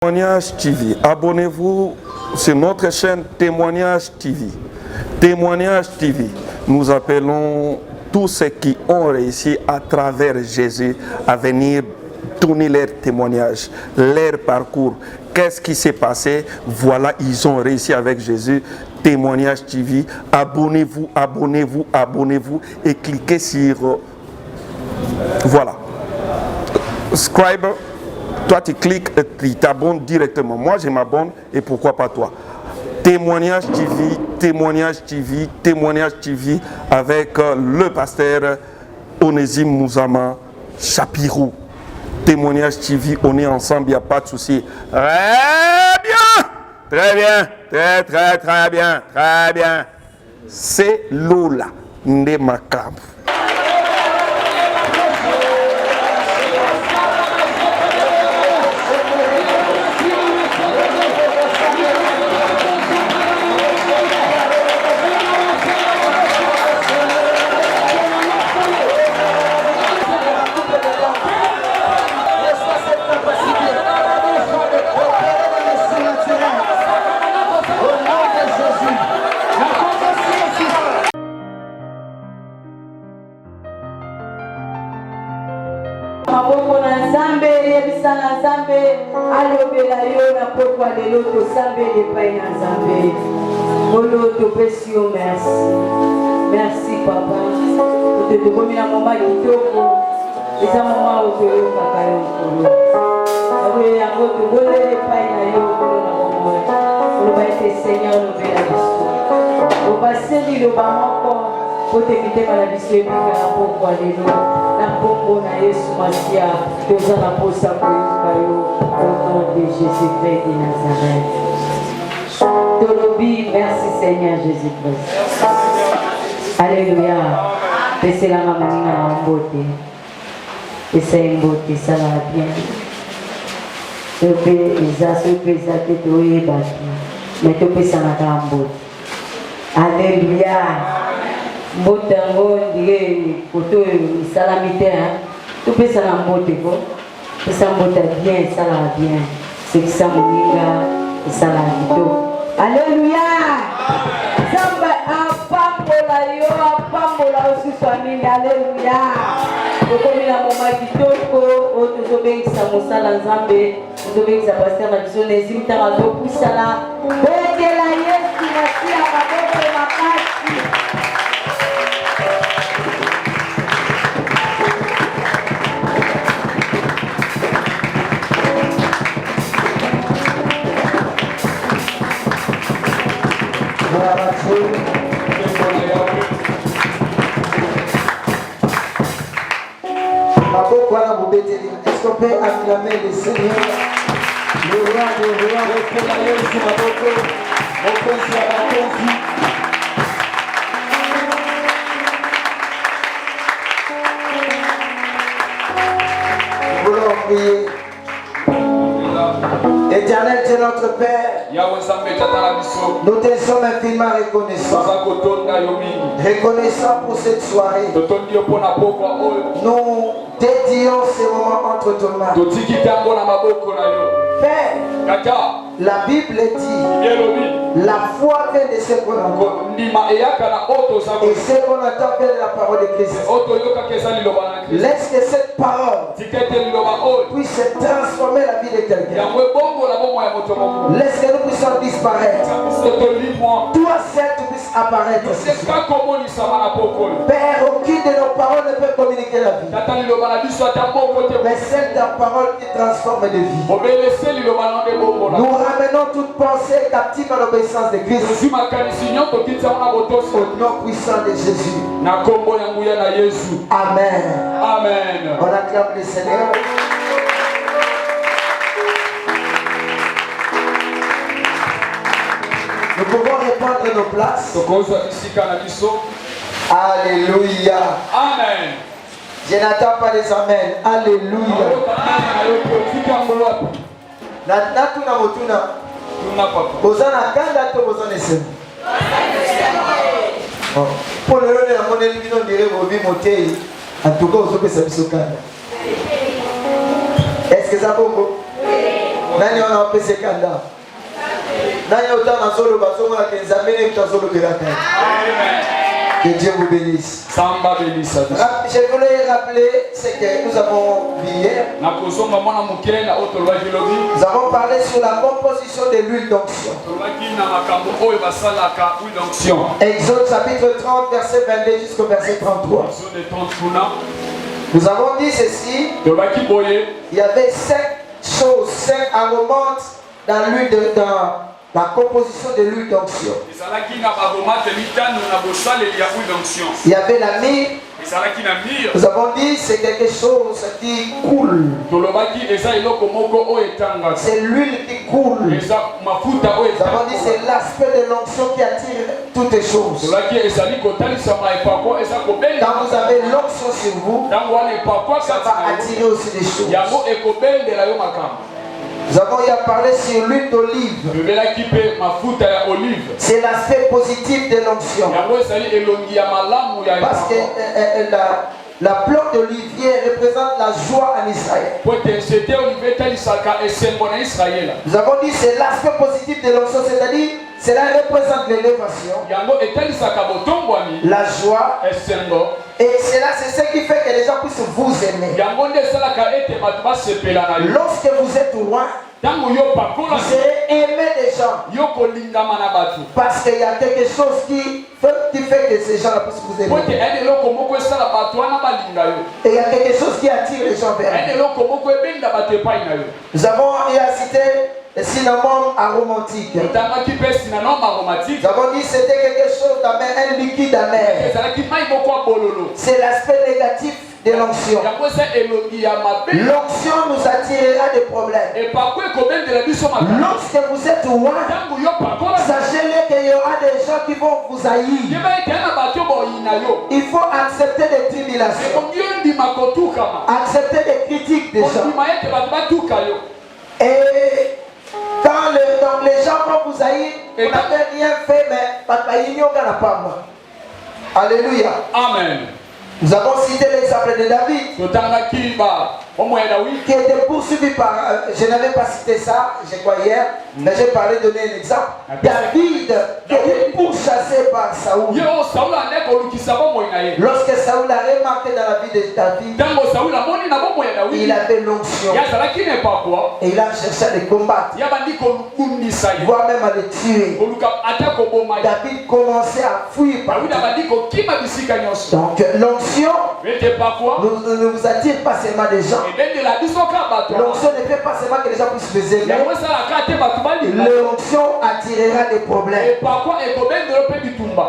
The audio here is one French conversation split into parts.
Témoignage TV, abonnez-vous sur notre chaîne Témoignage TV. Témoignage TV, nous appelons tous ceux qui ont réussi à travers Jésus à venir donner leur témoignage, leur parcours. Qu'est-ce qui s'est passé? Voilà, ils ont réussi avec Jésus. Témoignage TV, abonnez-vous, abonnez-vous, abonnez-vous et cliquez sur voilà. Subscribe. Toi, tu cliques et tu t'abonnes directement. Moi, je m'abonne et pourquoi pas toi? Témoignage TV, Témoignage TV, Témoignage TV avec le pasteur Onésime Mouzama Chapirou. Témoignage TV, on est ensemble, il n'y a pas de souci. Très bien, très bien, très bien, très bien. C'est Lola Ndemakabu. Merci papa. Pour te demander un moment qui t'ouvre. Et ça moment où tu es au caca. Oui, à votre bonheur et pas y on va être Seigneur nous fait la mission. On va saisir le bas pour t'éviter par la mission et puis pourquoi les noms. La pompe na Yesu Masia, que nous allons pour ça pour au nom de Jésus-Christ de Nazareth. Tolobi, merci Seigneur Jésus-Christ. Alléluia. C'est la maman en beauté. Et c'est une beauté, ça va bien. Tu peux exalter tout et battre. Mais tu peux s'en aller en beauté. Alléluia. Beauté en beauté, on dirait, pour tout, salamité, tu peux s'en aller en beauté. Tu peux s'en beauté bien, ça va bien. C'est que ça me dit, ça va bien. Alléluia. Alléluia. Comme la maman qui toko, tu obéis à Moussa Nzambe, tu obéis à Pasteur Nabison, les imitateurs à beaucoup ça là. Bête la yes qui m'a dit à ma botte ma partie. Est-ce qu'on peut acclamer le Seigneur? Le roi, le Seigneur, sur ma botte, mon prince, la bataille. Nous voulons prier. Éternel Dieu notre Père, nous te sommes infiniment reconnaissants. Reconnaissants pour cette soirée. Nous dédions ce moment entre tes mains. Père, la Bible dit, la foi vient de ce qu'on entend. Et ce qu'on entend vient de la parole de Christ. Laisse que cette parole puisse transformer la vie de quelqu'un. Laisse que nous puissions disparaître. Toi seul tu puisses apparaître. Père, aucune de nos paroles ne peut communiquer la vie. Mais c'est ta parole qui transforme les vies. Nous ramenons toute pensée captive à l'obéissance de Christ. Au nom puissant de Jésus. Amen. Amen. On acclame le Seigneur. Nous pouvons répandre nos places. Alléluia. Amen. Je n'attends pas les amens. Alléluia. Natuna motuna. Bozana kanda to bozana ese. Pour le rôle de la monnaie, nous dirons Bobi Motei. En tout cas, vous avez ça. Est-ce que ça va? Nani on a appelé Kanda. Nani autant dans solo bateau la Kenzamene et solo Kelaka. Que Dieu vous bénisse. Samba bénisse. Je voulais rappeler ce que nous avons vu hier. Nous avons parlé sur la composition de l'huile d'onction. Exode chapitre 30, verset 22 jusqu'au verset 33. Nous avons dit ceci. Il y avait 5 choses, 5 aromates dans l'huile dans la composition de l'huile d'onction. Il y avait la myrrhe. Nous avons dit c'est quelque chose qui coule. C'est l'huile qui coule. Nous avons dit c'est l'aspect de l'onction qui attire toutes les choses. Quand vous avez l'onction sur vous, ça va attirer aussi des choses. Nous avons parlé sur l'huile d'olive. C'est l'aspect positif de l'onction. Parce que la plante d'olivier représente la joie en Israël. Nous avons dit c'est l'aspect positif de l'onction, c'est-à-dire cela représente l'élévation, la joie, et cela c'est ce qui fait que les gens puissent vous aimer. Lorsque vous êtes loin, vous serez aimé des gens. Parce qu'il y a quelque chose qui fait que ces gens puissent vous aimer. Et il y a quelque chose qui attire les gens vers vous. Nous avons cité le cinnamon aromatique. Nous avons dit c'était quelque chose d'amer, un liquide amer. C'est l'aspect négatif de l'onction. L'onction nous attirera des problèmes. Lorsque vous êtes loin, sachez qu'il y aura des gens qui vont vous haïr. Il faut accepter des tribulations, accepter des critiques des gens. Et quand les gens vont vous haïr, vous n'avez rien fait, mais alléluia. Amen. Nous avons cité l'exemple de David, qui était poursuivi par... je n'avais pas cité ça, je crois hier, mais j'ai parlé de donner un exemple. David qui était pourchassé par Saoul. Lorsque Saoul a remarqué dans la vie de David, il avait l'onction. Et il a cherché à les combattre, voire même à les tuer. David commençait à fuir partout. Donc l'onction ne vous attire pas seulement des gens. L'onction ne fait pas seulement que les gens puissent les aimer. L'onction attirera des problèmes.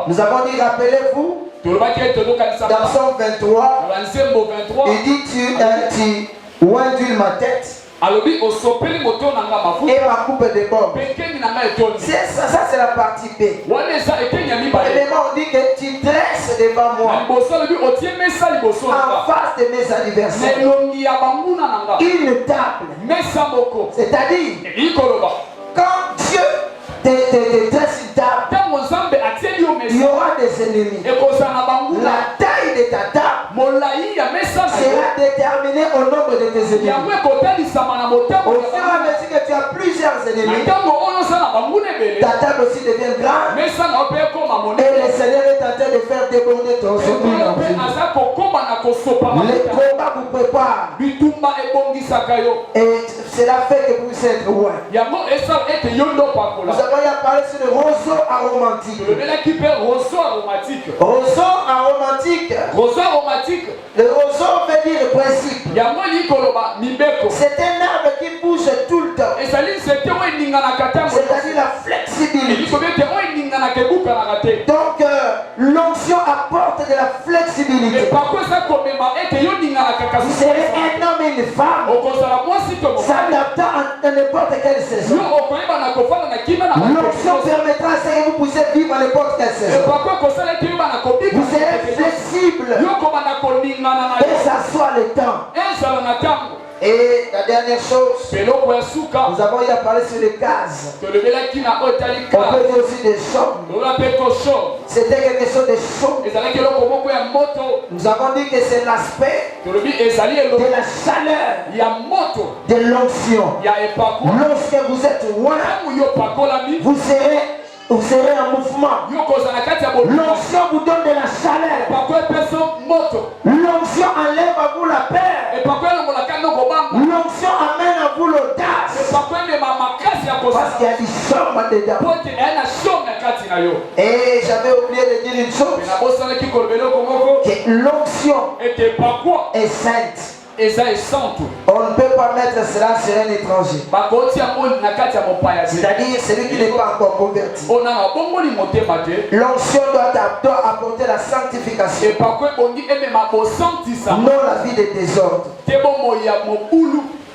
Nous avons dit, rappelez-vous, dans Psaume 23, il dit tu oindules ma tête et ma coupe déborde. Ça c'est la partie B. Évidemment on dit que tu dresses devant moi, en face de mes adversaires, une table. C'est-à-dire quand Dieu te dresse une table, il y aura des ennemis. La taille de ta table sera déterminée au nombre de tes ennemis. Au fur et à mesure que tu as plusieurs ennemis, ta table aussi devient grande. Et le Seigneur est en train de faire déborder ton secours. Les combats vous préparent. Et cela fait que vous êtes loin. Nous avons parlé sur le roseau aromatique. Roseau aromatique. Le roseau veut dire le principe. C'est un arbre qui bouge tout le temps. C'est-à-dire la flexibilité. Donc l'onction apporte de la flexibilité. Vous serez un homme et une femme s'adaptant à n'importe quelle saison. L'onction permettra à ce que vous puissiez vivre à n'importe quelle saison. Vous serez flexible, et ça soit le temps. Et la dernière chose, nous avons eu à parler sur les cases. On peut dire aussi des chambres. C'était quelque chose de chaud. Nous avons dit que c'est l'aspect de la chaleur, de l'onction. Lorsque vous êtes loin, vous serez en mouvement. L'onction vous donne de la chaleur. L'onction enlève à vous la peur. L'onction amène à vous l'audace. Parce qu'il y a du chaume dedans. Et j'avais oublié de dire une chose. Que l'onction est sainte. On ne peut pas mettre cela sur un étranger. C'est-à-dire celui qui n'est pas encore converti. L'onction doit apporter la sanctification. Non la vie de désordre.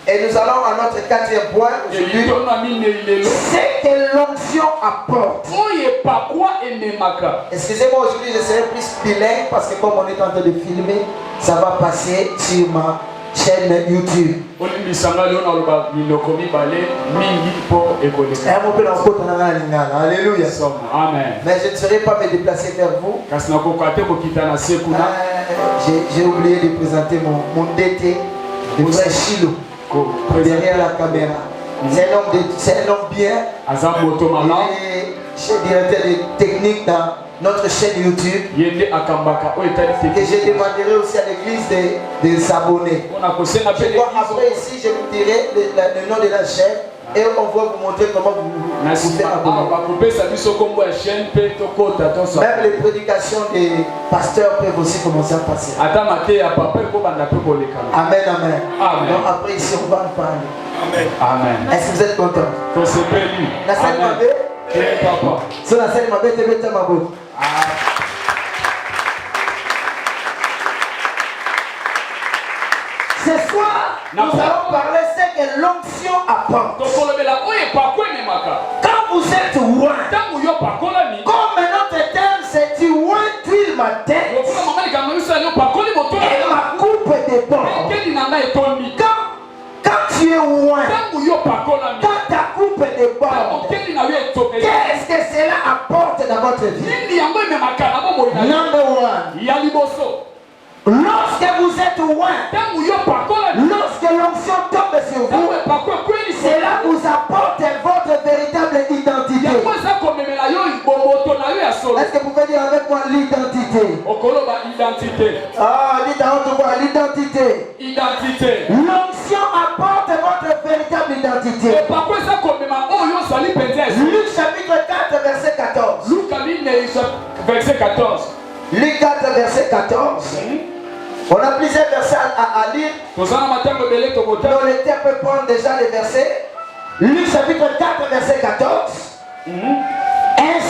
Et nous allons à notre quatrième point. C'est que l'onction apporte. Excusez-moi, aujourd'hui je serai plus bilingue parce que comme on est en train de filmer, ça va passer sur ma chaîne YouTube. Alléluia. Amen. Mais je ne serai pas me déplacer vers vous. J'ai oublié de présenter mon DT, le frère Chilo, derrière la caméra. C'est un homme bien. Il est chef directeur de technique dans notre chaîne YouTube. Et je demanderai aussi à l'église de s'abonner. Après ici, je vous dirai le nom de la chaîne. Et on va vous montrer comment vous faites abonner. Même les prédications des pasteurs peuvent aussi commencer à passer. Amen, amen. Donc après ici, on va en parler. Amen. Est-ce que vous êtes content? La scène m'a papa. Sur la scène m'a fait ce soir, nous allons parler de ce que l'onction apporte. Quand vous êtes loin, comme notre terme c'est tu loin d'huile ma tête et ma coupe déborde. Quand tu es loin, quand ta coupe déborde, qu'est-ce que cela apporte dans votre vie? Number one. Lorsque vous êtes loin, lorsque l'onction tombe sur vous, cela vous apporte votre véritable identité. Est-ce que vous pouvez dire avec moi l'identité? Ah, dites à haute voix l'identité. L'onction apporte votre véritable identité. Luc chapitre 4 verset 14. Luc 4 verset 14. On a plusieurs versets à lire. Donc le terme peut prendre déjà les versets. Luc chapitre 4 verset 14. 1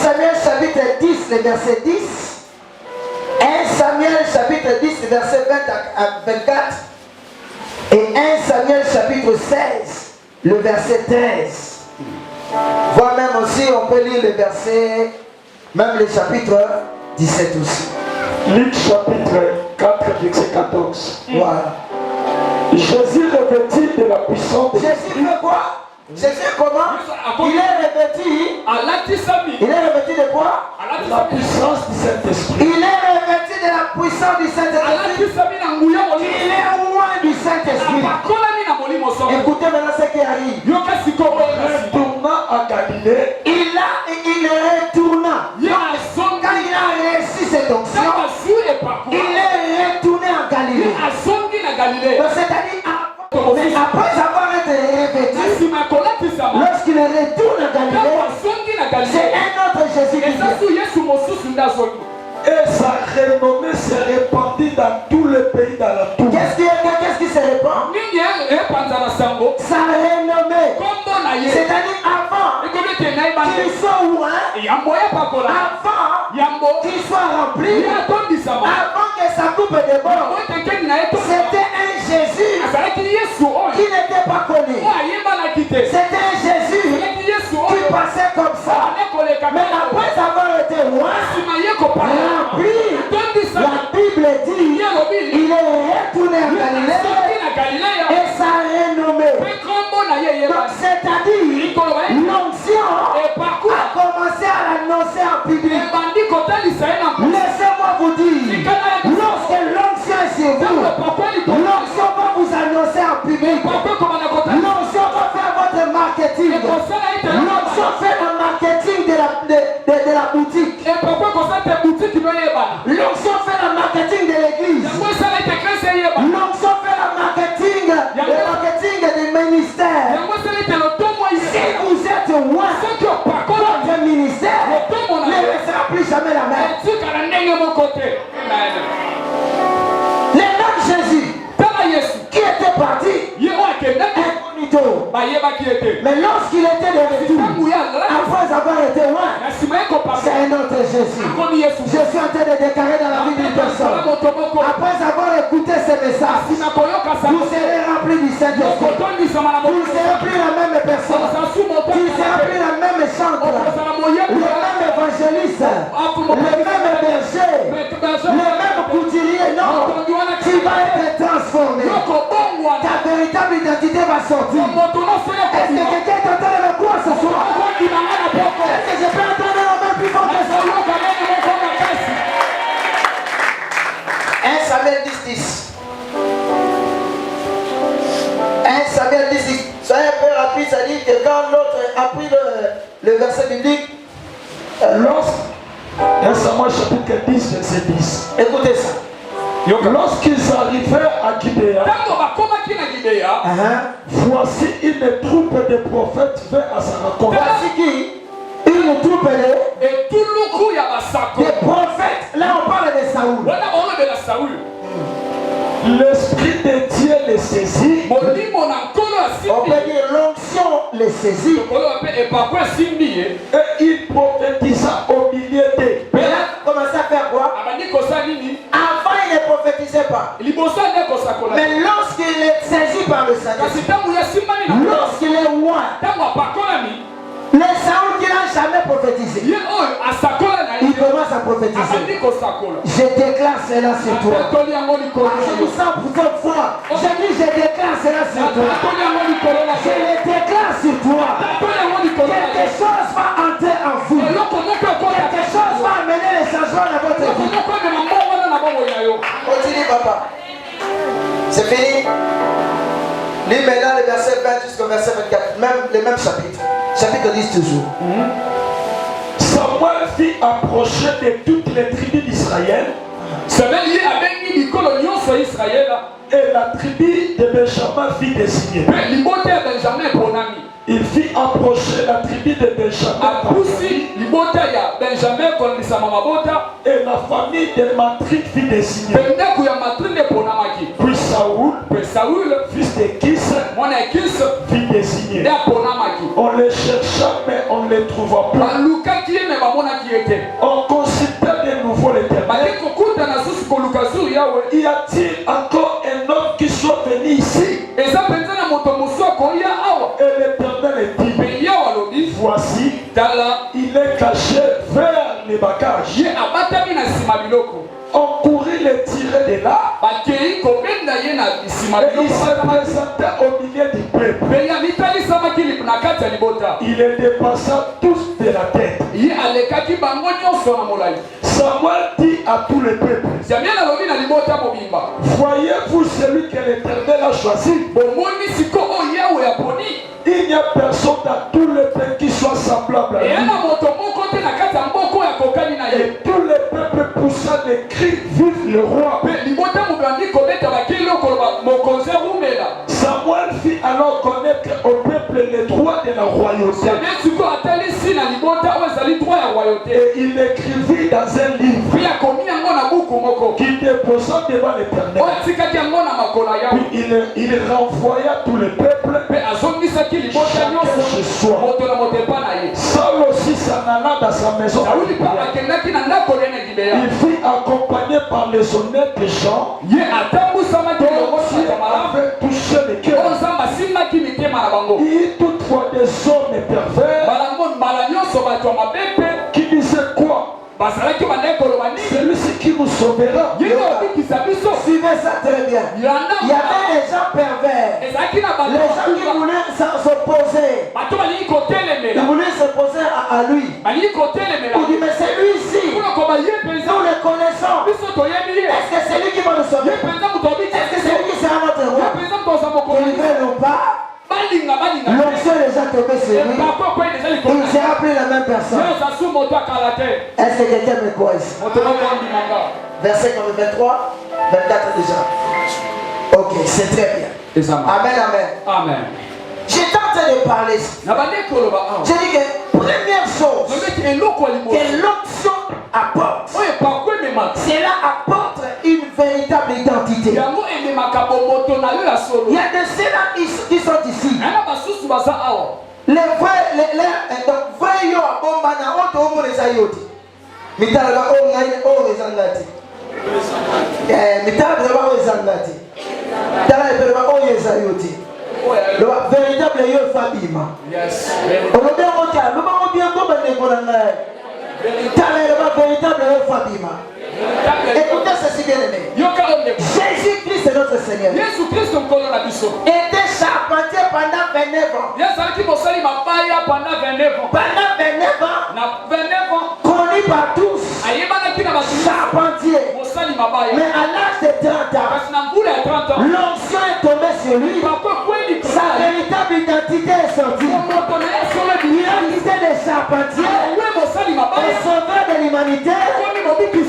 Samuel chapitre 10 le verset 10. 1 Samuel chapitre 10 verset 20 à 24. Et 1 Samuel chapitre 16 le verset 13. Voire même aussi on peut lire le verset, même le chapitre 17 aussi. Luc chapitre 4 verset 14. Voilà. Jésus revêtit de la puissance de Jésus fait quoi? Jésus comment? Il est revêtu. Il est revêtu de quoi? La puissance du Saint-Esprit. Il est revêtu de la puissance du Saint-Esprit. Il est loin du Saint-Esprit. Écoutez maintenant ce qui arrive. Retournant à Galilée, il retourna. Quand il a reçu cette onction, il est retourné en Galilée. Donc c'est-à-dire après avoir été revêtu, lorsqu'il retourne en Galilée, c'est un autre Jésus qui vient. et sa renommée se répandit dans tout le pays d'alentour. Qu'est-ce qui se répand? Sa renommée. C'est-à-dire avant qu'il soit loin, avant qu'il soit rempli, avant que sa coupe déborde, c'était un Jésus qui n'était pas connu. C'était un Jésus qui passait comme ça. Mais après avoir été loin, rempli, la Bible dit il est retourné en Galilée et sa c'est-à-dire, l'onction a commencé à l'annoncer en public. Laissez-moi vous dire, lorsque l'onction est sur vous, l'onction va vous annoncer en public. L'onction va faire votre marketing. L'onction fait le marketing de la boutique. L'onction fait le marketing de l'église. L'onction fait le marketing du ministère. Si vous êtes loin, votre ministère ne laissera plus jamais la même. Le même Jésus qui était parti incognito. Mais lorsqu'il était de retour, après avoir été loin, c'est un autre Jésus. Je suis en train de déclarer dans la vie d'une personne. Après avoir écouté ce message, vous serez rempli du Saint-Esprit. Vous ne serez plus la même personne. Tu ne seras plus la même chantre, le même évangéliste, le même berger, le même couturier. Non, tu vas être transformé. Ta véritable identité va sortir. Est-ce que quelqu'un est en train de me croire ce soir? Est-ce que je peux entendre la main plus fort que ça? 1 Samuel 10. 1 Samuel 10. Soyez un peu rapide, ça dit que quand l'autre a pris le verset biblique, 1 Samuel chapitre 10, verset 10. Écoutez ça. Lorsqu'ils arrivèrent à Gibéa, voici une troupe de prophètes vint à sa rencontre. Voici qui? Une troupe de prophètes. Là on parle de Saoul. L'Esprit de Dieu les saisit. On peut dire l'onction les saisit. Et il prophétisa au milieu d'eux. Mais là, commencez à faire quoi? Avant, il ne prophétisait pas. Mais lorsqu'il est saisi par le Saint-Esprit, lorsqu'il est loin, les Saoul qui n'a jamais prophétisé, il commence à prophétiser. Je déclare cela sur toi. Je vous sens pour cette fois. Je dis, je déclare cela sur toi. Je le déclare sur toi. Quelque chose va entrer en vous. Quelque chose va amener les changements dans votre vie. Continue, papa. C'est fini. Lis maintenant le verset 20 jusqu'au verset 24. Même, le même chapitre. Chapitre 10 toujours. Samuel fit approcher de toutes les tribus d'Israël. Et la tribu de Benjamin fit désigner. Il fit approcher la tribu de Benjamin. Et la famille de Matrik fit désigner. Puis Saoul, fils de Kis, fit désigner. On les chercha, mais on ne les trouva pas. On consulta de nouveau l'Éternel. Y a-t-il encore un homme qui soit venu ici? Et l'Éternel dit, voici, il est caché vers les bagages. On courut les tirer de là. Et il se présenta au milieu du peuple. Il les dépassa tous de la tête. Samuel dit à tout le peuple, voyez-vous celui que l'Éternel a choisi? Il n'y a personne dans tout le peuple qui soit semblable à lui. Et tout le peuple poussa des cris, vive le roi. Samuel fit alors connaître au peuple les droits de la royauté. Et il écrivit dans un livre qu'il déposa devant l'Éternel. Puis il renvoya tout le peuple chacun chez soi. Saul aussi s'en alla dans sa maison. Il fut accompagné par les honnêtes gens dont Dieu avait touché le cœur. Il y eut toutefois des hommes pervers qui disaient quoi? Celui qui nous sauvera. Suivez ça très bien. Il y avait des gens pervers. Les gens qui voulaient s'opposer. Ils voulaient s'opposer à lui. On dit mais c'est lui ici. Nous le connaissons. Est-ce que c'est lui qui va nous sauver? Est-ce que c'est lui qui sera notre roi? Ils ne veulent pas. L'onction est déjà tombée sur lui. Il ne sera plus la même personne. Est-ce que quelqu'un me croit ici? Verset 23, 24 déjà. Ok, c'est très bien. Amen, amen. Amen. J'étais en train de parler. J'ai dit que première chose que l'onction apporte, cela apporte une véritable identité. Il y a de ceux-là qui sont ici. Les vrais yo abombana oto omo les ayoti. Mitala ba o ngai o ezangati. Mitala ba o ezangati. Tala ba o ezayoti. Le véritable yo fabima. Yes. On le bien on tient, le bon bien comme des bonanais. Tala ba véritable yo fabima. Écoutez ceci bien aimé. Jésus-Christ est notre Seigneur. Était charpentier pendant 29 ans. Pendant 29 ans. Connu par tous. Charpentier. Mais à l'âge de 30 ans, l'onction est tombée sur lui. Sa véritable identité est sortie. L'identité des charpentiers est sauveur de l'humanité.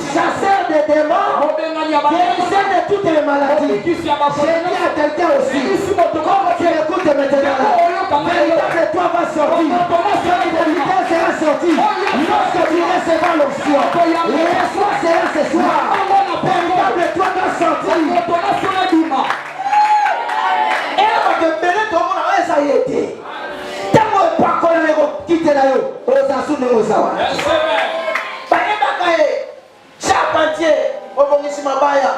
Chasseur des démons, guérisseur de toutes les maladies. J'ai dit à quelqu'un aussi, comme tu écoutes maintenant là, véritable toi va sortir, ton identité sera sortie. Lorsque tu recevras l'onction, le soir sera ce soir, véritable toi va sortir. Et on va te bénir tout le monde, ça y est. Tant qu'on n'est pas collé, quitte là, aux assoutes de Osawa. Charpentier, obongisi mabaya.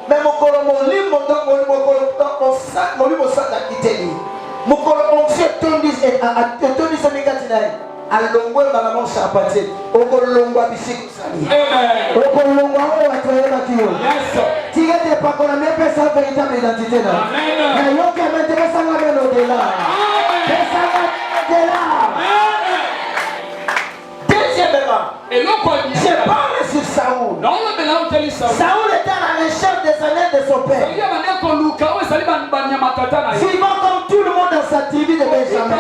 Mais mokolo molimo donc molimo sala kiteli. Mokolo onction tondis et tondis negatinai. Alongwe malamo charpentier. Okolongwa bisiku sali. Amen. Okolongwa o atoyeba kiyo. Yes. Tige te pakola mepe sa véritable identité là. Amen. Mais yo qui m'intéresse à la au-delà. Amen. Ça va au-delà. Amen. Deuxièmement, je parle sur Saoul. Saoul était à la recherche des années de son père. Suivant comme tout le monde dans sa tribu de Benjamin.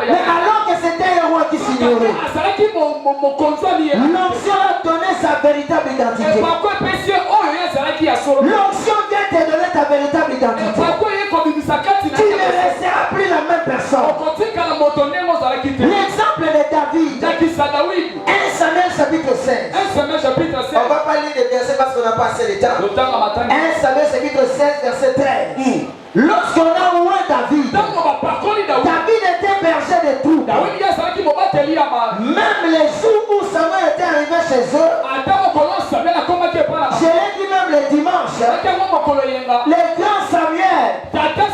Mais alors que c'était un roi qui s'ignorait, l'onction a donné sa véritable identité. L'onction vient te donner ta véritable identité. Tu ne resteras plus la même personne. L'exemple de David. 1 Samuel chapitre 16. On va pas lire les versets parce qu'on n'a pas assez de temps. 1 Samuel chapitre 16 verset 13. Lorsqu'on a oué David, David était berger de tout. Même les jours où Samuel était arrivé chez eux, je l'ai dit même le dimanche, le grand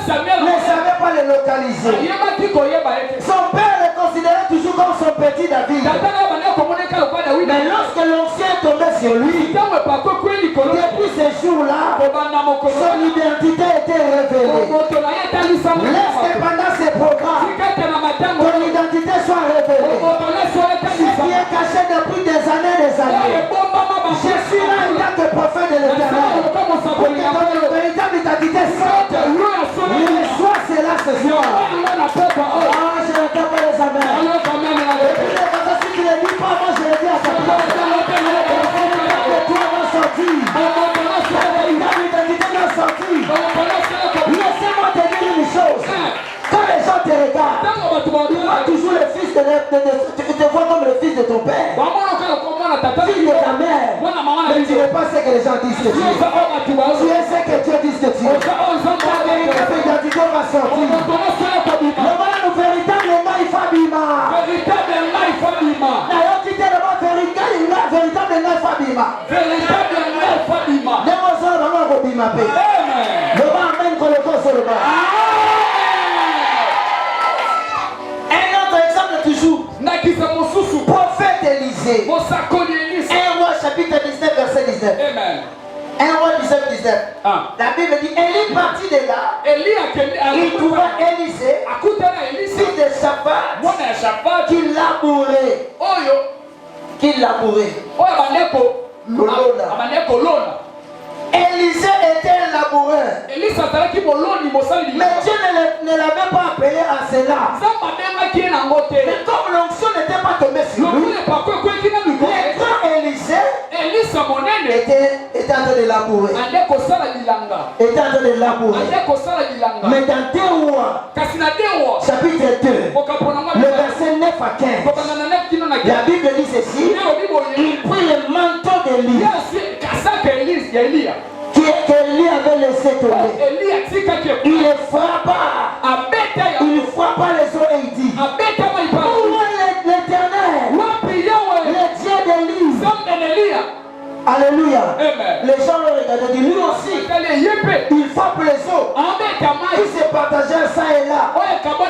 Samuel ne savait pas le localiser. Son père le considérait toujours comme son petit David. Mais lorsque l'onction est tombé sur lui, depuis ce jour-là, son identité était révélée. Laisse que pendant ces programmes, ton identité soit révélée. Ce qui est caché depuis des années. Je suis là en tant que prophète de l'Éternel. Pour que ton véritable identité sorte. Le soir, c'est là ce soir. Je n'entends pas les amens. Si tu ne le dis pas, moi je le dis à ta place. Toi va sortir. Ta véritable identité va sortir. Laissez-moi te dire une chose. Quand les gens te regardent, tu vois toujours le fils de tu te vois comme le fils de ton père. Fils de ta mère. Mais tu ne pas ce que les gens disent que tu es. Tu es ce que Dieu dit que tu es. Ta véritable identité va sortir. Le voilà le véritable Naïf Abima. D'ailleurs, tu t'es le véritable Naïf Abima. Le amen qu'on le cause sur le bas. Un autre exemple toujours. Prophète Élisée. Élisée. 1 roi chapitre 19 verset 19. Amen. 1 roi 19. La Bible dit, Élie partit de là. Il trouva Élisée, fils de Shaphat, qui labourait. Élisée était un laboureur. Mais Dieu ne l'avait pas appelé à cela. Mais comme l'onction n'était pas tombée sur lui, le grand Élisée était en train de labourer. Mais dans 2 rois, chapitre 2, le verset 9 à 15, la Bible dit ceci: il prit le manteau d'Élie qu'Élie avait laissé tomber. Il le frappa. Il frappa les os et il dit: où est l'Éternel, le Dieu d'Élie? Alléluia. Les gens le regardaient, dit lui aussi, il frappe les os. Il s'est partagé ça et là.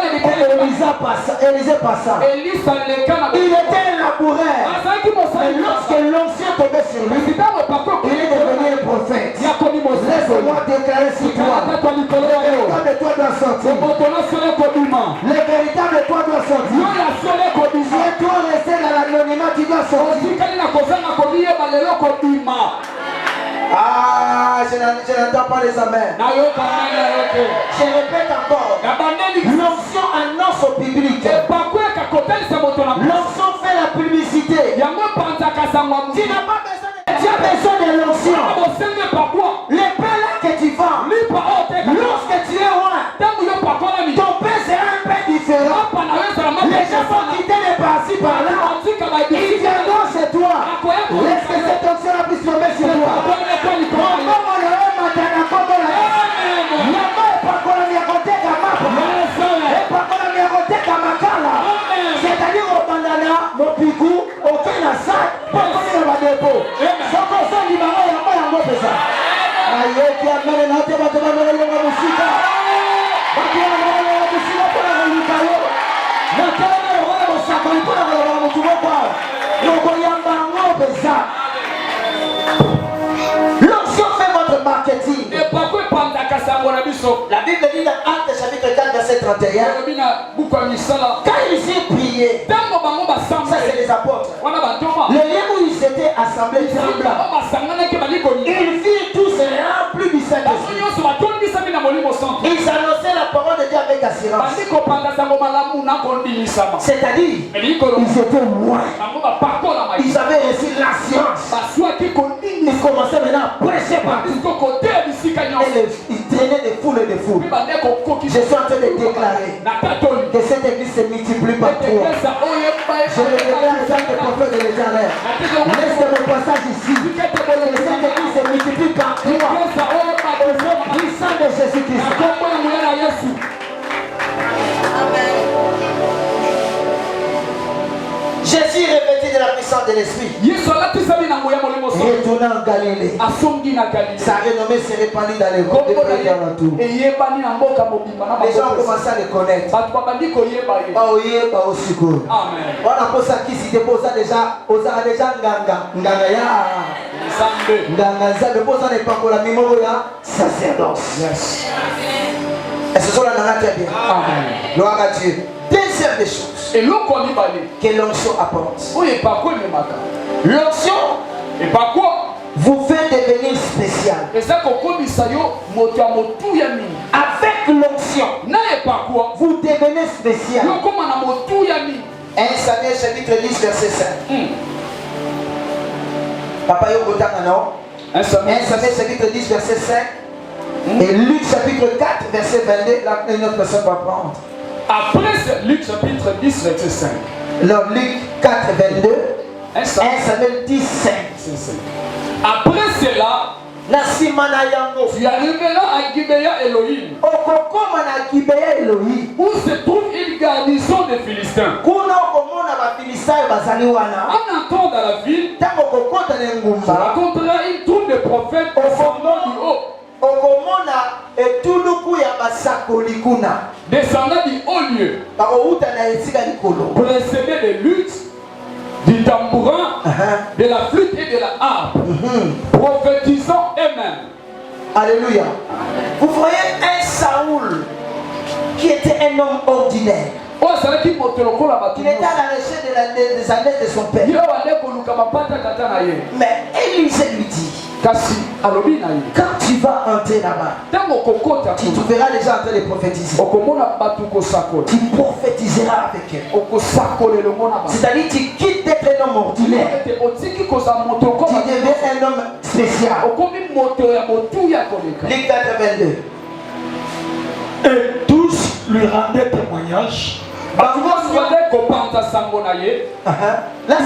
Et Élisée passa. Il était un laboureur. Mais lorsque l'onction tombait sur lui, il est devenu un prophète. Laisse-moi déclarer sur toi: le véritable toi doit sortir. Le véritable toi doit sortir. Si toi resté dans l'anonymat, tu dois sortir. Ah, je n'entends pas les amens. Je répète encore. L'onction annonce au public. L'onction fait la publicité. Tu n'as pas besoin de... Tu as besoin de l'onction. Les pains là que tu vends, lorsque tu es loin, ton pain sera un pain différent. Les gens vont quitter les par-ci par-là. Ils viendront chez toi. Laisse que cette onction là puisse tomber sur toi. C'est-à-dire au bandana, mon pigou, aucun sac, pas comme le dépôt. Sans qu'on s'en dit, il y a pas de ça. Aïe, qui a mené la tête, qui a mené la musique. Qui a mené la musique pour la relique. Maintenant, on va au sacré pour la relique. L'onction fait votre marketing. La Bible dit dans Actes chapitre 4 verset 31, quand ils y priaient, ça c'est les apôtres, le lieu où ils s'étaient assemblés tremblant, ils virent tous remplis du Saint-Esprit. Ils annonçaient la parole de Dieu avec assurance. C'est-à-dire, ils étaient loin. Ils avaient reçu l'assurance. Ils commençaient maintenant à prêcher partout. Ils traînaient des foules et des foules. Je suis en train de déclarer que cette église se multiplie par toi. Je le déclare en tant que prophète de l'Éternel. Laisse mon passage ici. Que cette église se multiplie par toi. Au nom puissant de Jésus-Christ. Jésus revêtu de la puissance de l'Esprit. Retournant en Galilée. Sa renommée s'est répandue dans les groupes de pays alentours. Les gens ont commencé à le connaître. On a posé ça qui s'y dépose déjà. On a déjà Nganga. Nganga ya. Nganga Nzambe. Posé n'est pas encore la mémoire ya. Sacerdoce. Et ce sont la nana très bien. Gloire à Dieu. Deuxième des choses que l'onction apporte. L'onction vous fait devenir spécial. Avec l'onction, vous devenez spécial. 1 Samuel chapitre 10 verset 5. Papa Yogotanga non? 1 Samuel chapitre 10 verset 5. Et Luc chapitre 4 verset 22. Là, une autre personne va prendre. Après Luc chapitre 10 verset 5. Alors Luc 4 22. 1 Samuel 10 5. Après cela, tu arriveras à Gibea Elohim, où se trouve une garnison de Philistins. En entrant dans la ville, tu rencontreras une troupe de prophètes au fondement du haut. Descendant du haut lieu, précédé de luttes, du tambourin de la flûte et de la harpe, prophétisant eux-mêmes. Alléluia. Vous voyez un Saoul qui était un homme ordinaire. Il était à la recherche des années de son père. Mais Élisée lui dit, quand tu vas entrer là-bas, tu verras les gens en train de prophétiser. Tu prophétiseras avec eux. C'est-à-dire tu quittes d'être un homme ordinaire. Tu deviens un homme spécial. Luc 4:22. Et tous lui rendaient témoignage. Là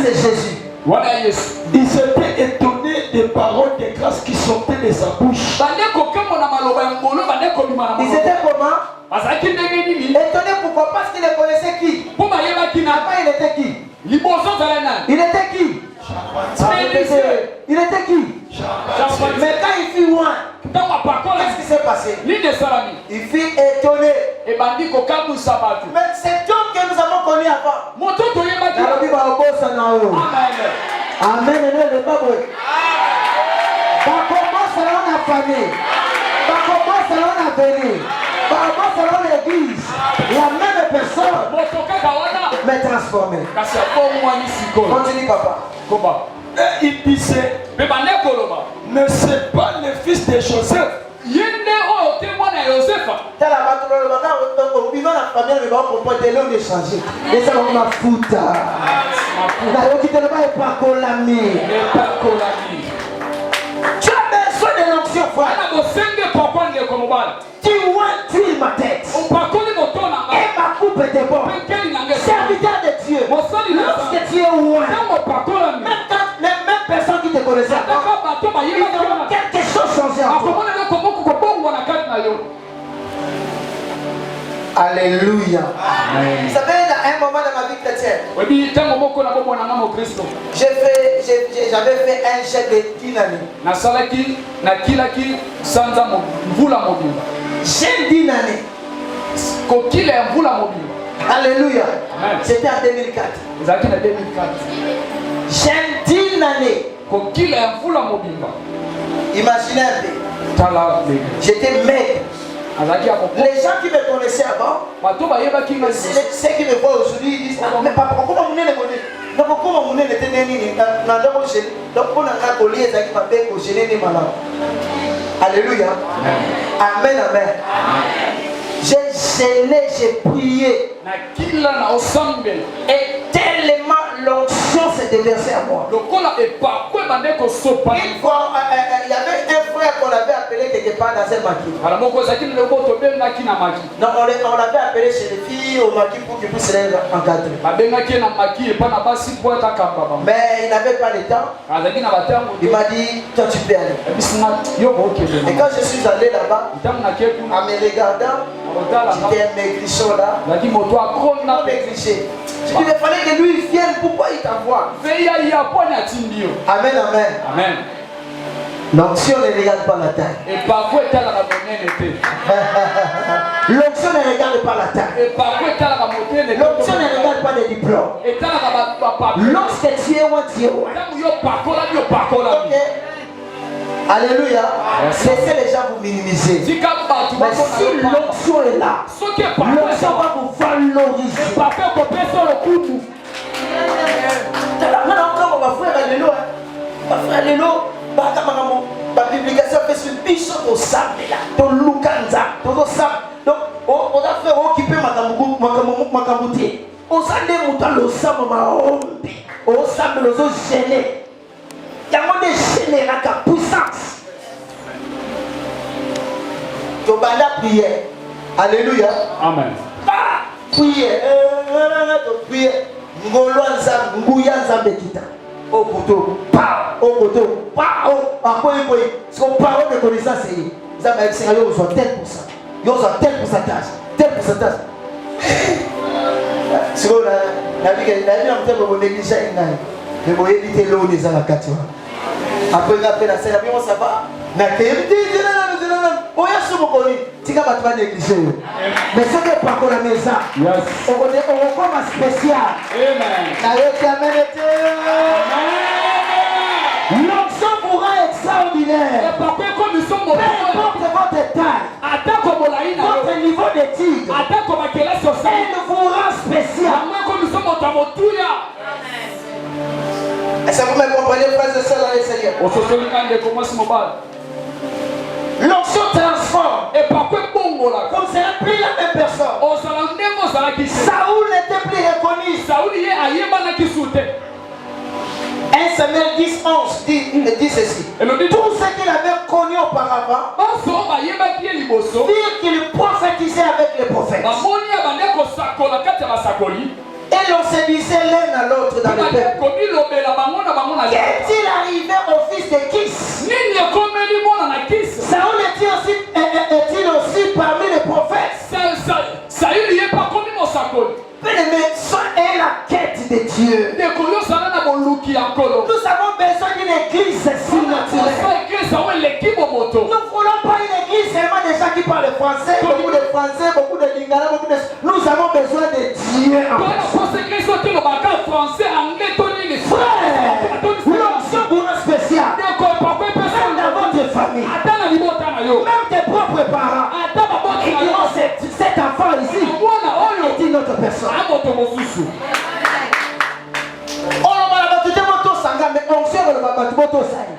c'est Jésus. Ils étaient étonnés des paroles de grâce qui sortaient de sa bouche. Ils étaient comment? Étonnés pourquoi? Parce qu'ils ne connaissaient qui? Après il était qui? Il était qui? Il était qui? Mais quand il fut loin, qu'est-ce qui s'est passé? Il fut étonné. Mais c'est Dieu que nous avons connu avant. Amen. L'église, la même personne, mais transformée. Continue, papa. Et il disait, ne c'est pas le fils de Joseph. Tu as besoin de l'onction, frère. Tu huiles ma tête. Et ma coupe est bon. Serviteur de Dieu. Lorsque tu es loin, même personne qui te connaissait avant, il y a quelque chose changé en toi. Alléluia. Vous savez, à un moment dans ma vie chrétienne, j'avais fait un jet de 10 années. J'ai 10 années. Alléluia. C'était en 2004. J'ai 10 années. Imaginez un peu. J'étais maigre. Les gens qui me connaissaient avant, ceux qui me voient aujourd'hui, ils disent, mais papa, comment vous n'êtes pas connu? Donc, comment vous n'êtes pas connu? Alléluia. Amen, amen. J'ai gêné, j'ai prié. Et tellement l'onction s'est déversée à moi. Une fois, il y avait un frère qu'on avait appelé quelque part dans un maquis. Non, on l'avait appelé chez les filles au maquis pour qu'ils puissent les encadrer. Mais il n'avait pas le temps. Il m'a dit, toi tu peux aller. Et quand je suis allé là-bas, en me regardant, j'étais un maigrichon là. Non, maigriché. Il fallait que lui vienne. Pourquoi il t'envoie? Amen, amen. Amen. L'onction ne regarde pas la taille. L'onction ne regarde pas la taille. L'onction ne regarde pas les diplômes. Lorsque tu es loin, tu es loin. Okay. Alléluia. Laissez les gens vous minimiser. Mais si l'onction est là, l'onction va vous valoriser. Ma publication fait sur biso au sable là, au lukanza, au sable. Donc, on a fait occuper ma camouté. On s'en démonte le sable, ma ombi. Au sable, les autres gênés. Il y a moins de gênés à la puissance. Tu vas prier. Alléluia. Amen. Prier. Prier. Ngolwanza, Nguyanza Bekita. Au couteau, au couteau, à quoi il faut. Son parole de connaissance, c'est vous avez accès à tel pourcent. Vous avez tel pourcentage. Si vous avez vu que la vie en négligé, mais vous évitez l'eau des alacats. Après la scène, on ça va. Mais on y a ce mot connu. Tu vas pas négliger. Mais ce n'est pas pour la maison. On recommence spécial. Amen. Amen. L'onction vous rend extraordinaire. Peu importe votre taille, votre niveau d'études, elle vous rend spécial. Est-ce que vous me comprenez, frères et sœurs dans le Seigneur? L'onction transforme. Vous ne serez plus la même personne. Saoul n'était plus reconnu. 1 Samuel 10, 11 dit ceci. Tous ceux qu'il avait connus auparavant virent qu'il prophétisait avec les prophètes. Et l'on se disait l'un à l'autre dans le peuple. Qu'est-il arrivé au fils de Kis? Saoul est-il aussi parmi les prophètes? Bien-aimé, ça est la quête de Dieu. Nous avons besoin d'une église surnaturelle. Nous ne voulons pas une église seulement des gens qui parlent français, beaucoup de français, beaucoup de lingala, beaucoup de... Nous avons besoin de Dieu en frère, l'onction pour un spécial. Même dans votre famille, même tes propres parents, ils diront cet enfant ici est une autre personne.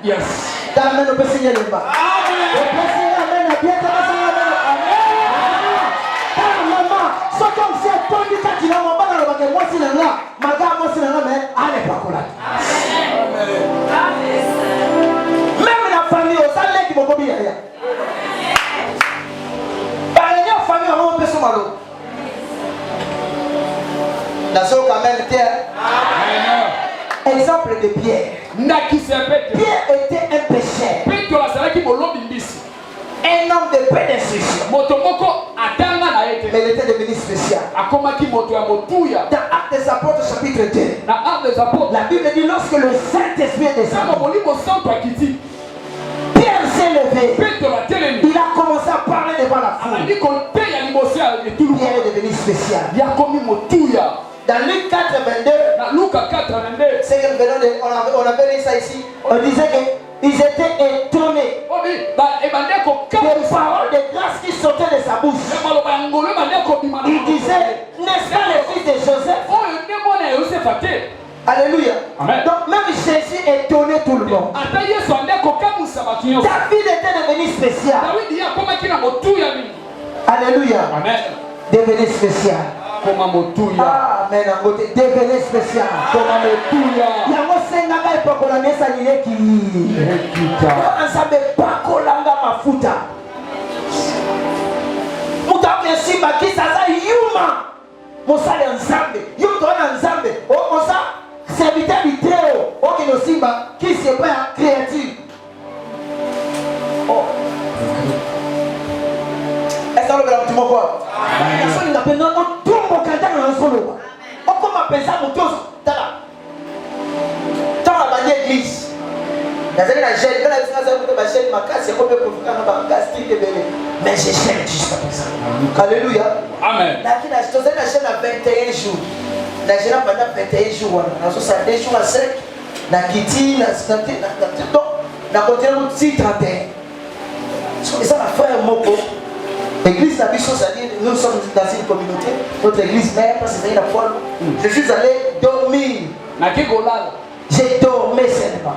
Yes. Amen. On peut signer le bas. Amen. On peut signer amen. Maman, c'est comme si elle tombe du catino. Moi, si là, ma gamme, moi, si là, mais allez pas coller. Même la famille, au salaire qui va bien. Par la famille, on peut se malo. Dans ce quand même, exemple de Pierre. Pierre était un pécheur. Un homme de peu d'instruction. Mais il était devenu spécial. Dans Actes des Apôtres chapitre 2. La Bible dit lorsque le Saint-Esprit est descendu, Pierre s'est levé. Il a commencé à parler devant la foule. Pierre est devenu spécial. Dans Luc 4, 22, c'est que on avait lu ça ici. On disait qu'ils étaient étonnés des paroles de grâce qui sortaient de sa bouche. Il disait, n'est-ce pas le fils de Joseph? Alléluia. Amen. Donc même Jésus étonnait tout le monde. David était devenu spécial. Alléluia. Amen. Devenu spécial. Amen. Devenez spécial. Yango senga pas pour la mesa qui ensemble pas kolanga mafuta. Mutaka simba kisa za yuma. Mosale ensemble. Yuma tona ensemble. On ça serviteur du Théo. OK no simba qui c'est pas créatif. Oh. Est-ce que le grand tu m'entends? Personne n'appelle non tout mon candidat dans solo. On comment penser mon tous tala. Dans la bannière église. La jeune quand la chaîne ma casse c'est comme pour faire ma gastrique belé. Mais je chaîne jusqu'à présent. Alléluia. Amen. La chaîne a 21 jours. La chaîne pendant 21 jours. Na 62 jours à 5. Na kiti na continue 31. C'est ça la frère Moko. L'église la Bichon, c'est-à-dire nous sommes dans une communauté, notre église mère, parce que c'est la foi. Je suis allé dormir. J'ai dormi seulement.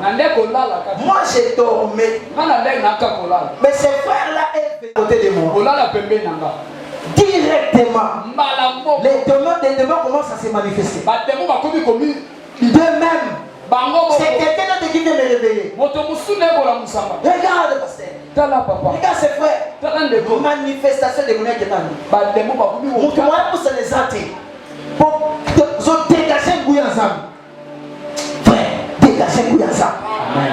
Moi j'ai dormi. Mais ces frères-là est à côté de moi. Directement. Les démons commencent à se manifester. De-même. C'est quelqu'un d'autre qui vient me réveiller. Regarde, pasteur. Regarde ses frères. Manifestation de mon église. Moi, pour se les athées. Pour dégager le goût ensemble. Frère, dégager le goût ensemble.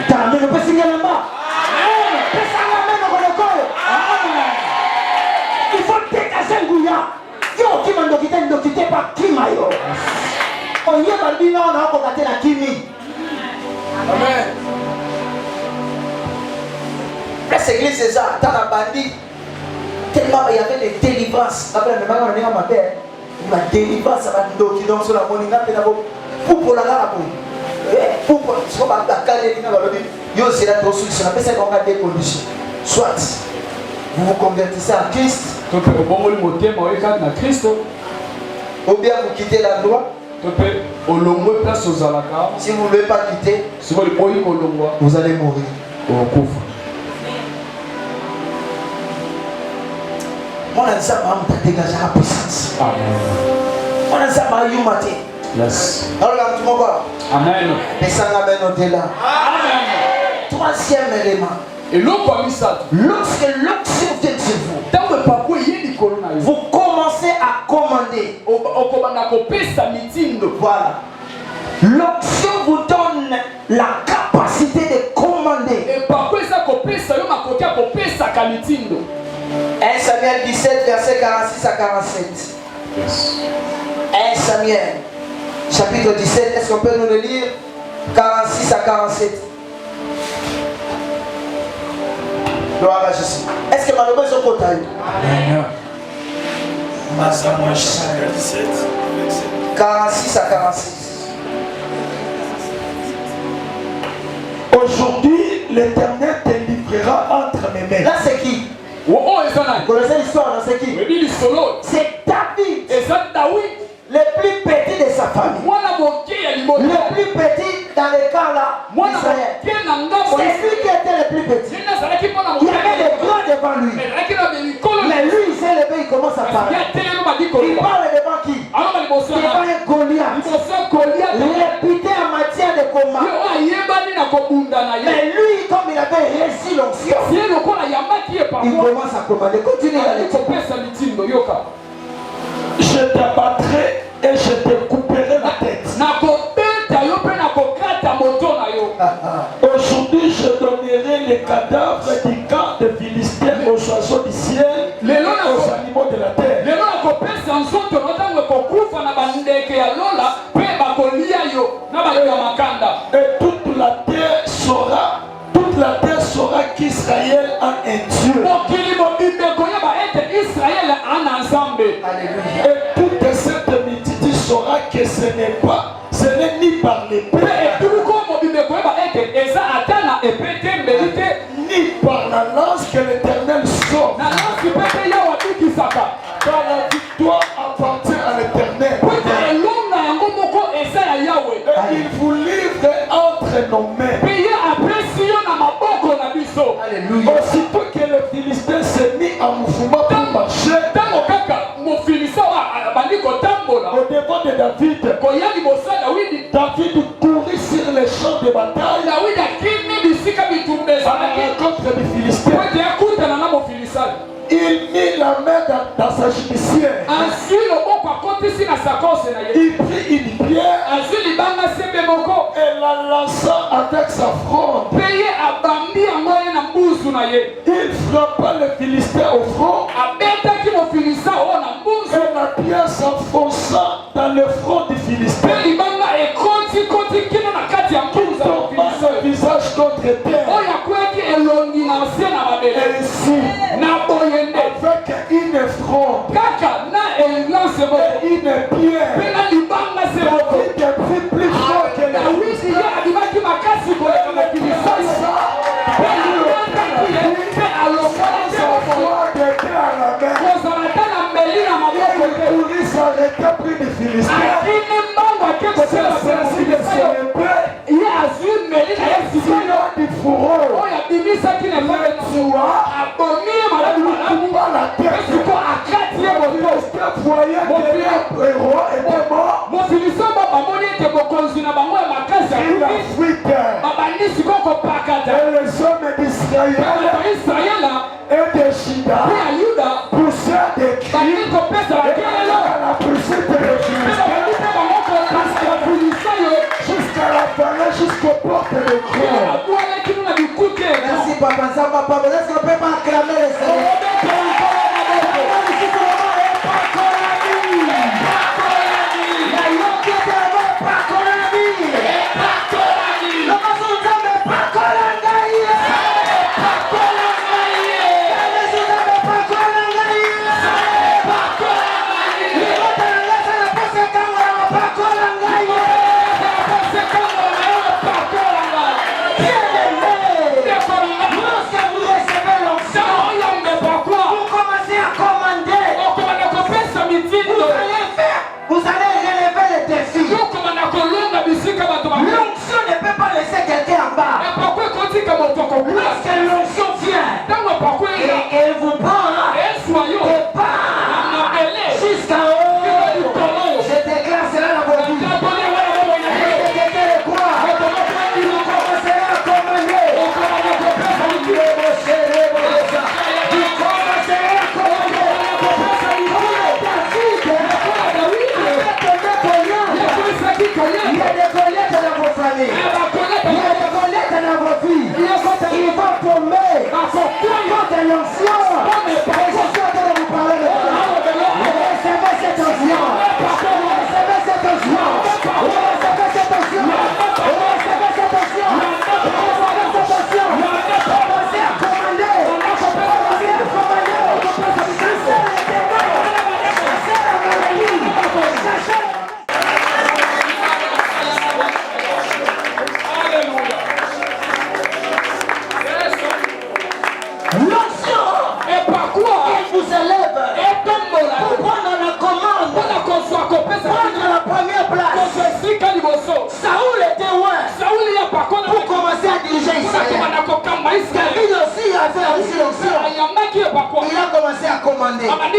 T'as amené le petit là-bas. Il faut dégager le goût. Yo, qui m'a quitté par qui m'a yo. On y est dans le bilan, on a encore gâté la kimi. Amen. Cette église, c'est ça. Dans la bandit, tellement il y avait des délivrances. Après, on a ma père. La délivrance, ça va nous donner sur la moninga. Pour la rara. Pourquoi? Parce qu'on va caler dans le lobby. Yo, c'est la solution. On appelle ça qu'on a des conditions. Soit vous vous convertissez en Christ, ou bien vous quittez la loi. Si vous ne voulez pas quitter, vous allez mourir. On a dit ça, on a dégagé la puissance. On a dit ça, on a maté. Yes. Alors, tout le monde va. Amen. Et ça n'a pas noté là. Amen. Troisième élément. Et lorsque l'onction vient de vous, vous commencez à commander. Voilà. L'onction vous donne la capacité de commander. 1 Samuel 17, verset 46 à 47. 1 Samuel, chapitre 17, est-ce qu'on peut nous le lire? 46 à 47. Gloire à Jésus. Est-ce que malheureusement ils ont côté? Amen. 46 à 46. Aujourd'hui, l'Éternel te livrera entre mes mains. Là, c'est qui? Vous connaissez l'histoire, c'est qui? C'est David. Le plus petit de sa famille. Le plus petit dans les cas là d'Israël. C'est lui qui était le plus petit. Il y avait des grands devant lui. Mais lui, il s'est levé, il commence à parler. Il parle devant qui? Devant un Goliath. Réputé en matière de combat. Mais lui, comme il avait réussi l'onction, il commence à commander. Continue la lecture. Je t'abattrai et je te couperai la tête. Aujourd'hui, je donnerai les cadavres du camp de Philistins aux oiseaux du ciel et aux animaux de la terre. Et toute la terre saura qu'Israël a un Dieu. Alléluia. Et toute cette multitude saura que ce n'est ni par l'épée, ni par la lance que l'Éternel sort. Car la victoire appartient à l'Éternel. Et il vous livre entre nos mains. Alléluia. Aussitôt que le Philistin s'est mis en mouvement pour marcher au devant de David, David courut sur les champs de bataille à la rencontre des Philistins. Il mit la main dans sa gibecière. Il prit une pierre et la lança avec sa fronde. Il frappa le Philistin au front et la pierre s'enfonça dans le front du Philistin. Il tomba le visage contre terre. Et ainsi, avec une fronde et une pierre, David est plus fort que les il s'arrêta près des Philistins. Du fourreau, voyant que les héros étaient morts, il a fuite. Et les hommes d'Israël et de Juda poussèrent des cris et à la poursuite des Philistins jusqu'à la vallée, jusqu'aux portes de Croix. Merci papa, ça va pas. Est-ce qu'on peut pas acclamer les Seigneurs?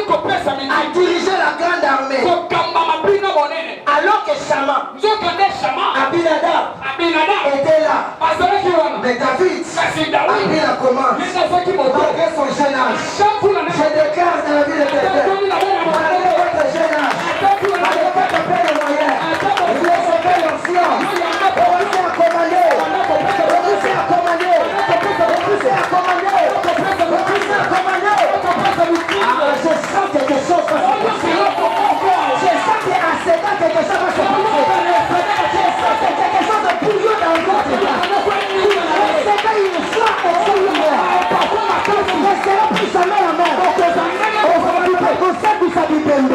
a dirigé la grande armée. Alors que Shama, Abinadab était là. Mais David a pris la commande malgré son jeune âge. Je déclare dans la vie de quelqu'un, malgré votre jeune âge, malgré votre peu de moyens, recevez l'influence, commencez à commander, commencez à commander, commencez à commander, commencez à commander. Ah, je sens quelque chose va se passer. Je sens qu'à cet âge, quelque chose va se passer. Je sens que quelque chose de bouillon dans le corps. C'est une foi extraordinaire. Ne sera plus jamais la même. Au sein du Sabibembe.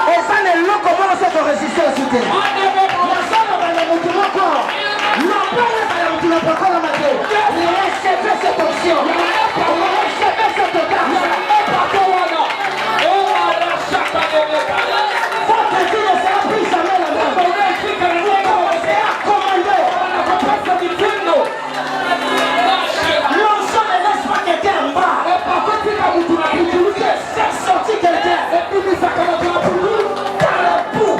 Et ça n'est pas comment on s'est résisté au soutien. La zone va le retourner encore. Non, pas va le retourner encore la matin. Recevez cette option. Recevez cette carte. Votre vie ne sera plus jamais la même. Commencez à commander. L'ensemble ne laisse pas quelqu'un en bas. Faire sortir quelqu'un. Car le bout.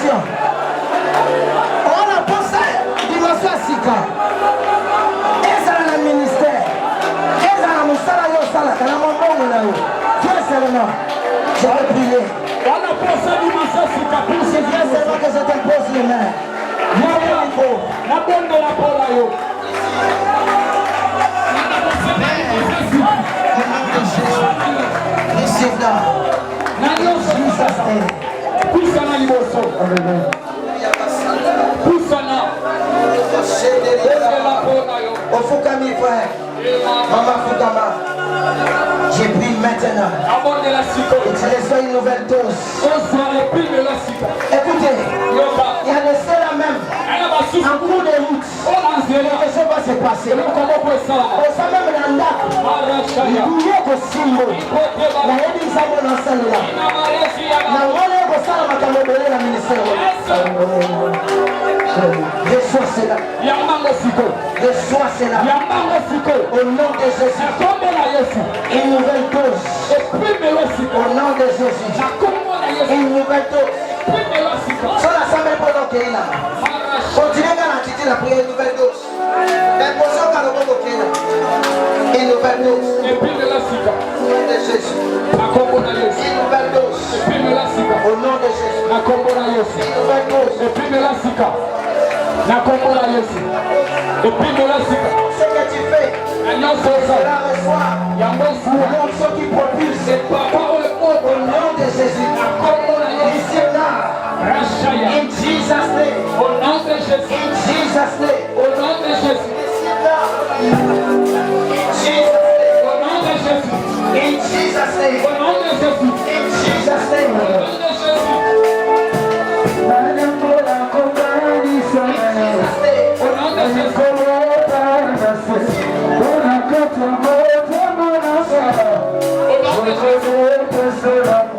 Attention. On a pensé dimension à Sika. Et ça dans le ministère. Et ça dans mon salaire au salaire. Dans mon bon là. Dieu seulement. Je vais prier. On a pensé dimension à Sika. C'est Dieu seulement que je te pose les mains. La bonne de la parole. Receive-la. Poussana liboso. Poussana. Ofukami frère. Maman Fukama. J'ai pris maintenant. Utilisons une nouvelle dose. Écoutez, il y a des ceux-là même. En cours de route. Qu'est-ce qui va se passer? On sait même dans l'âme. Il y a un symbole. Il y a des symbole dans celle-là. Reçois cela. Reçois cela. Au nom de Jésus. Une nouvelle dose. Au nom de Jésus. Une nouvelle dose. Sur l'assemblée pendant qu'il est là. Continuez à quitter la prière, une nouvelle dose. L'imposition qu'à le monde est là. Une nouvelle dose. Au nom de Jésus. Une nouvelle dose. Au nom de Jésus. Une nouvelle dose. Ce que tu fais, cela reçoit l'onction qui propulse au nom de Jésus. Missionnaire. In Jesus' name. Au nom de Jésus. In Jesus' name. Au nom de Jésus. Au nom de Jésus. In Jesus' name. Au nom de Jésus. In Jesus' name. Au nom de Jésus. Au nom de Jésus. Au nom de Jésus.